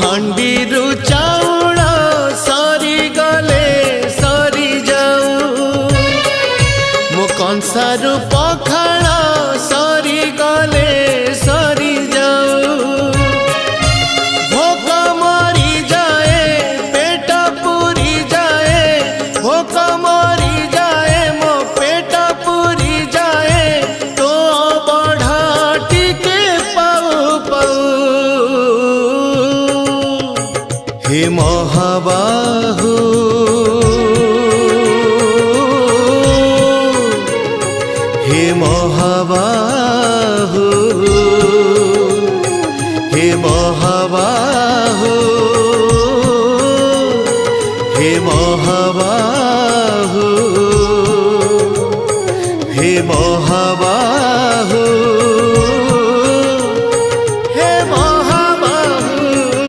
हांडी रु चाउल सरी गले सरी जाऊ मो कंसारु पखाल सरी गले सरी जाऊ भोक मरी जाए पेट पूरी जाए भोक मरी जाए मो पेट पूरी जाए तो बढ़ा टिके पाऊ पाऊ हे महाबा